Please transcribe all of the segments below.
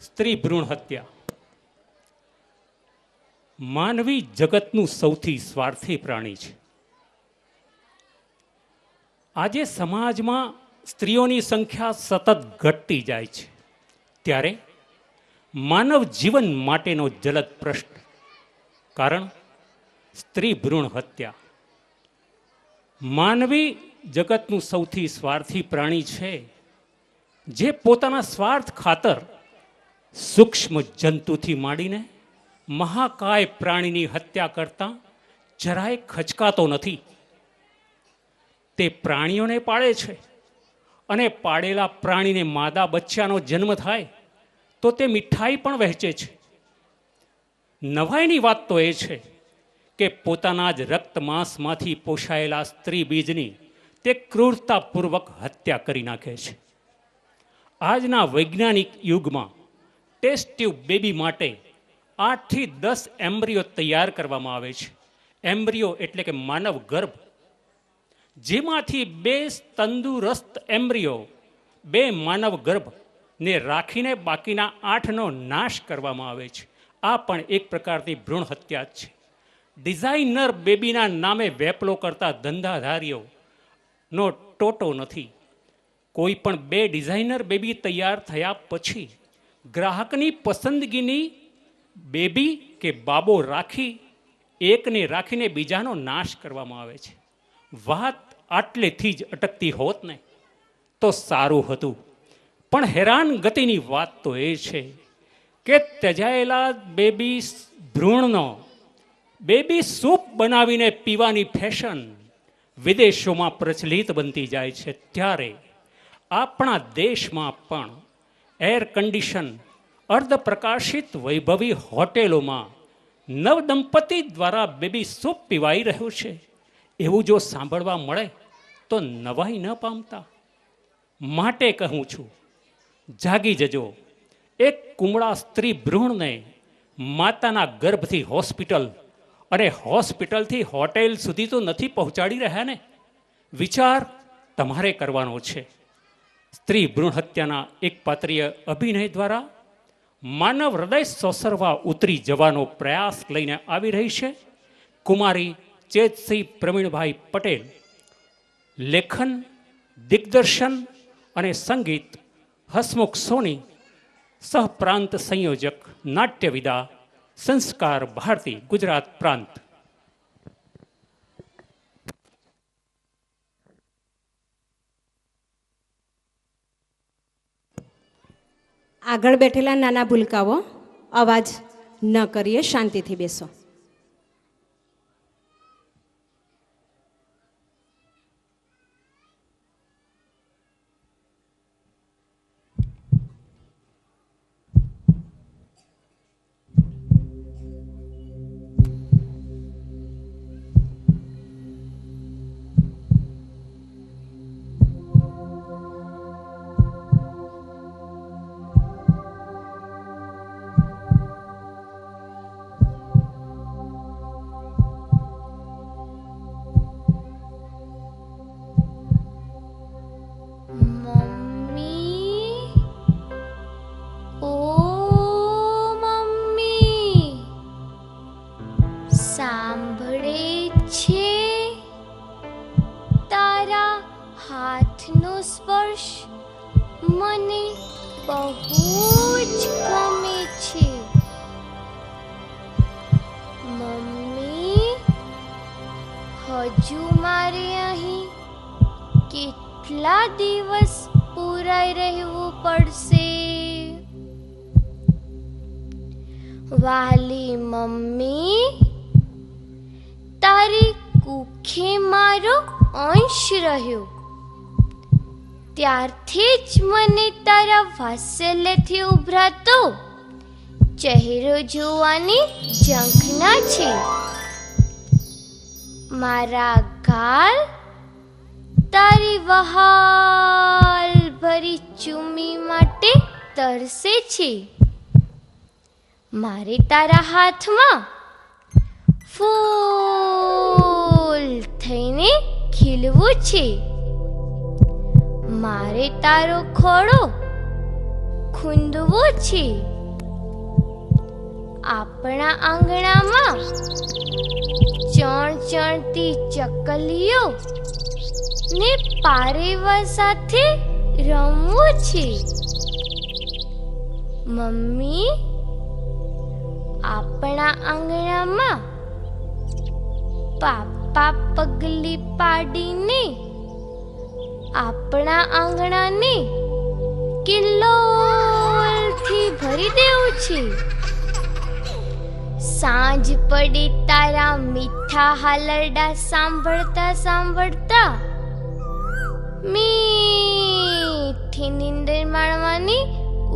સ્ત્રી ભ્રૂણ હત્યા. માનવી જગતનું સૌથી સ્વાર્થી પ્રાણી છે. આજે સમાજમાં સ્ત્રીઓની સંખ્યા સતત ઘટતી જાય છે, ત્યારે માનવ જીવન માટેનો જલદ પ્રશ્ન, કારણ સ્ત્રી ભ્રૂણ હત્યા. માનવી જગતનું સૌથી સ્વાર્થી પ્રાણી છે, જે પોતાના સ્વાર્થ ખાતર સૂક્ષ્મ જંતુથી માંડીને મહાકાય પ્રાણીની હત્યા કરતા જરાય ખચકાતો નથી. તે પ્રાણીઓને પાળે છે અને પાળેલા પ્રાણીને માદા બચ્ચાનો જન્મ થાય તો તે મીઠાઈ પણ વહેંચે છે. નવાઈની વાત તો એ છે કે પોતાના જ રક્ત માંસમાંથી પોષાયેલા સ્ત્રી બીજની તે ક્રૂરતાપૂર્વક હત્યા કરી નાખે છે. આજના વૈજ્ઞાનિક યુગમાં ટેસ્ટ ટ્યુબ બેબી માટે 8 થી 10 એમ્બ્રિયો તૈયાર કરવામાં આવે છે. એમ્બ્રિયો એટલે કે માનવ ગર્ભ, જેમાંથી 2 તંદુરસ્ત એમ્બ્રિયો, 2 માનવ ગર્ભ ને રાખીને બાકીના 8નો નાશ કરવામાં આવે છે. આ પણ એક પ્રકારની ભ્રૂણ હત્યા છે. ડિઝાઇનર બેબીના નામે વેપલો કરતા ધંધાધારીઓનો ટોટો નથી. કોઈ પણ 2 ડિઝાઇનર બેબી તૈયાર થયા પછી ગ્રાહકની પસંદગીની બેબી કે બાબો રાખી એકને રાખીને બીજાનો નાશ કરવામાં આવે છે. વાત આટલેથી જ અટકતી હોત ને તો સારું હતું, પણ હેરાન ગતિની વાત તો એ છે કે ત્યજાયેલા બેબી ભ્રૂણનો બેબી સૂપ બનાવીને પીવાની ફેશન વિદેશોમાં પ્રચલિત બનતી જાય છે, ત્યારે આપણા દેશમાં પણ એર કન્ડિશન અર્ધપ્રકાશિત વૈભવી હોટેલોમાં નવદંપતિ દ્વારા બેબી સૂપ પીવાઈ રહ્યું છે. એવું જો સાંભળવા મળે તો નવાઈ ન પામતા. માટે કહું છું, જાગી જજો. એક કુમળા સ્ત્રી ભ્રૂણને માતાના ગર્ભથી હોસ્પિટલ અને હોસ્પિટલથી હોટેલ સુધી તો નથી પહોંચાડી રહ્યા ને. વિચાર તમારે કરવાનો છે. સ્ત્રી ભ્રૂણ હત્યાના એક પાત્રીય અભિનય દ્વારા માનવ હૃદય સોસરવા ઉતરી જવાનો પ્રયાસ લઈને આવી રહી છે કુમારી ચેતસિંહ પ્રવીણભાઈ પટેલ. લેખન, દિગ્દર્શન અને સંગીત હસમુખ સોની. સહપ્રાંત સંયોજક નાટ્યવિદા સંસ્કાર ભારતી, ગુજરાત પ્રાંત. આગળ બેઠેલા નાના ભૂલકાઓ, અવાજ ન કરીએ, શાંતિથી બેસો. હજુ મારે અહીં કેટલા દિવસ પુરાઈ રહેવું પડશે? વાલી મમ્મી, તારી કુખે મારો અંશ રહ્યો, ત્યારથી જ મને તારા વાત્સલ્યથી ઉભરાતો ચહેરો જોવાની ઝંખના છે. મારા ગાલ તારી વહાલ ભરી ચૂમી માટે તરસે છે. મારે તારા હાથમાં ફૂલ થઈને ખીલવું છે. મારે તારો ખોળો ખૂંદવો છે. આપણા આંગણામાં ચણચણતી ચકલીઓ ને પારેવા સાથે રમવું છે. મમ્મી, આપણા આંગણામાં પાપા પગલી પાડીને આપણા આંગણાને કિલ્લોલથી ભરી દેવું છે. સાંજ પડે તારા મીઠા હાલરડા સાંભળતા સાંભળતા મીઠી નીંદર માણવાની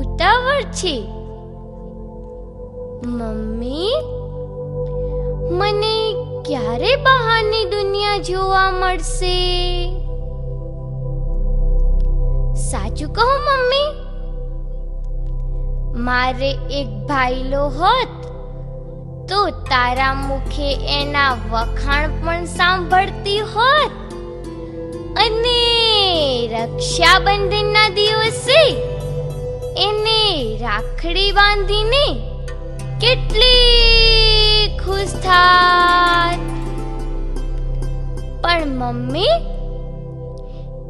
ઉતાવળ છે. મમ્મી, મને ક્યારે બહારની દુનિયા જોવા મળશે? સાચું કહો મમ્મી, મારે એક ભાઈલો હોત તો તારા મુખે એના વખાણ પણ સાંભળતી હોત અને રક્ષાબંધનના દિવસે એને રાખડી બાંધીને કેટલી ખુશ થાત. પણ મમ્મી,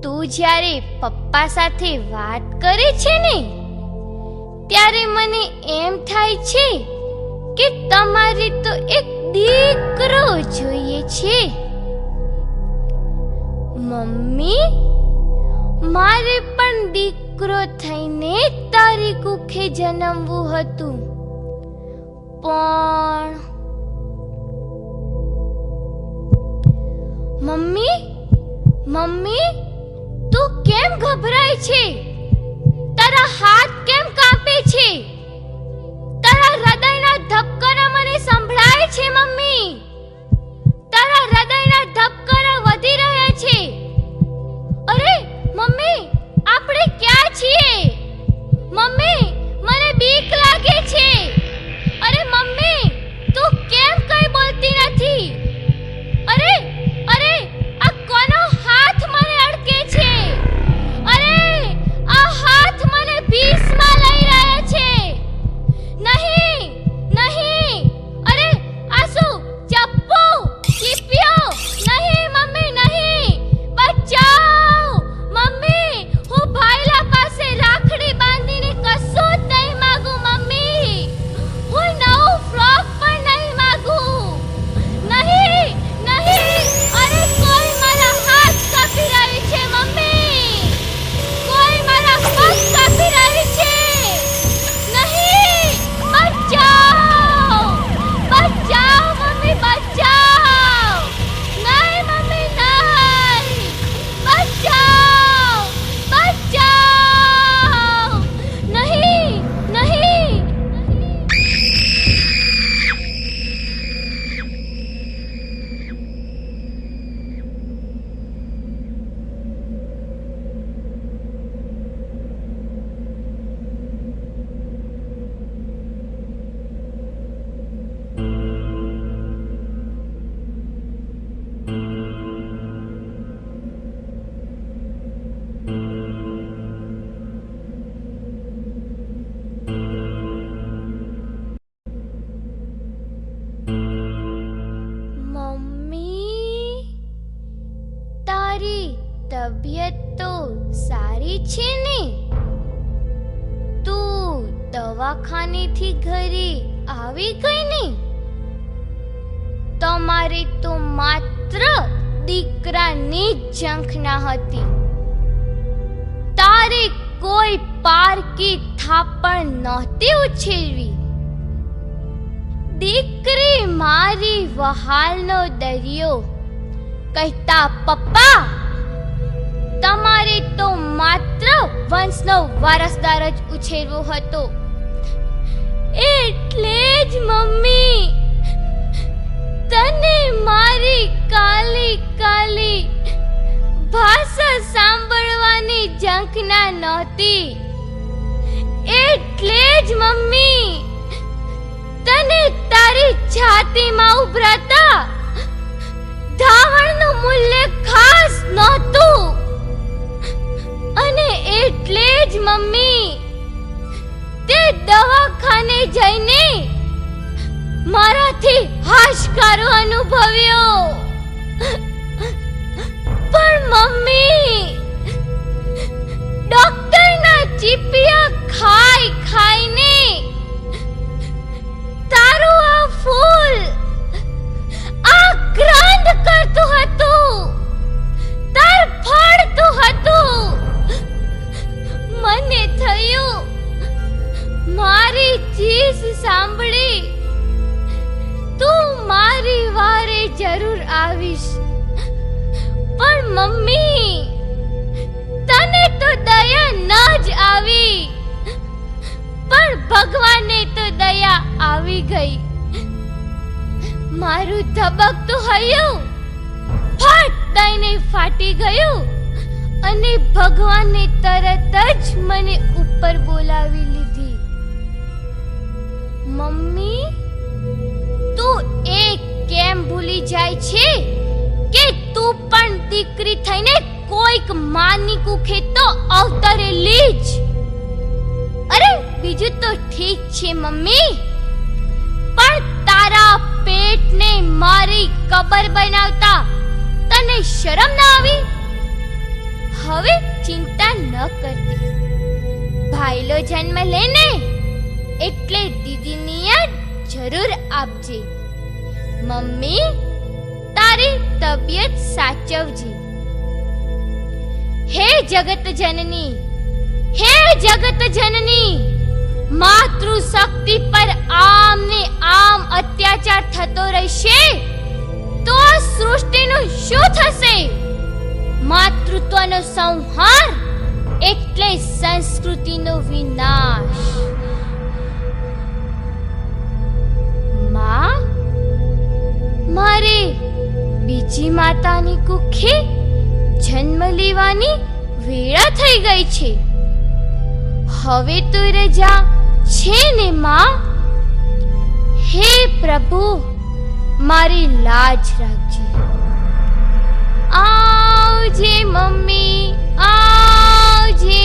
તું જ્યારે પપ્પા સાથે વાત કરે છે ને, ત્યારે મને એમ થાય છે કે તમારે તો એક દીકરો જોઈએ છે. મમ્મી, મારે પણ દીકરો થઈને તારી કુખે જન્મવું હતું, પણ મમ્મી, તું કેમ ગભરાય છે? તારા હાથ કેમ કાંપે છે? તારા હૃદયના ધબકારા મને સંભળાય છે મમ્મી. તારા હૃદયના ધબકારા વધી રહ્યા છે. અરે મમ્મી, આપણે ક્યાં છીએ? મમ્મી, મને બીક લાગે છે. અરે મમ્મી, તું કેમ કઈ બોલતી નથી? અરે અરે, આ કોનો હાથ મને અડકે છે? અરે, આ હાથ મને ભીસમાં લઈ રહ્યા છે. નહીં નહીં, અરે આ શું ચપ્પુ ચીપિયો? નહીં મમ્મી, નહીં, બચાવ મમ્મી. હું ભાઈલા પાસે રાખડી બાંધીને કશું જ નહીં માંગુ મમ્મી. હું નવું ફ્રોક પણ નહીં માંગુ. નહીં નહીં, અરે કોઈ મારા હાથ કાપી રહી છે મમ્મી. કોઈ મારા પગ કાપી રહી છે. નહીં, બચાવ બચાવ મમ્મી, બચાવ. નહીં મમ્મી, નહીં, બચાવ બચાવ. નહીં નહીં. મમ્મી, તારી તબિયત તો સારી છે ને? તું દવાખાનેથી ઘરે આવી ગઈ ને? તમારે તો માત્ર દીકરાની જ ઝંખના હતી. તારે કોઈ પારકી થાપણ નહોતી ઉછેરવી. દીકરી મારી વહાલનો દરિયો કહેતા પપ્પા, તમારે તો માત્ર વંશનો વારસદાર જ ઉછેરવો હતો. એટલે જ મમ્મી, તને મારી કાલી કાલી ભાષા સાંભળવાની ઝંખના નહોતી. એટલે જ મમ્મી, તને તારી છાતીમાં ઉભરાતા ધાવણનું મૂલ્ય ખાસ નહોતું. અને એટલે જ મમ્મી, તે દવાખાને જઈને મારાથી હાશકારો અનુભવ્યો. પણ મમ્મી, ડોક્ટરના ચીપિયા ખાઈ ખાઈને તારું આ ફૂલ આક્રાંત કરતું હતું, તરફડતું હતું. મને થયું મારી ચીસ સાંભળી તું મારી વારે જરૂર આવીશ. પણ મમ્મી, તને તો દયા ન જ આવી, પણ ભગવાનને તો દયા આવી ગઈ. મારું ધબકતું હૈયું ફાટ દઈને ફાટી ગયું અને ભગવાને તરત જ મને ઉપર બોલાવી લીધી. મમ્મી, તું એ કેમ ભૂલી જાય છે કે તું પણ દીકરી થઈને કોઈક માની કુખે તો અવતરેલી જ. અરે બીજું તો ઠીક છે મમ્મી, પણ તારા પેટને મારી કબર બનાવતા તને શરમ ના આવી? હવે ચિંતા ન કરતી, ભાઈલો જન્મ લેને એટલે દીદીની યાદ જરૂર આપજે. મમ્મી, તારી તબિયત સાચવજે. હે જગત જનની, હે જગત જનની, માતૃ શક્તિ પર આમ ને આમ અત્યાચાર થતો રહેશે તો આ સૃષ્ટિનું શું થશે? માતૃત્વનો સંહાર એટલે સંસ્કૃતિનો વિનાશ. માં, મારે બીજી માતાની કુખે જન્મ લેવાની વેળા થઈ ગઈ છે. હવે તો રજા છે ને માં? હે પ્રભુ, મારી લાજ રાખજે. આવજે મમ્મી, આવજે.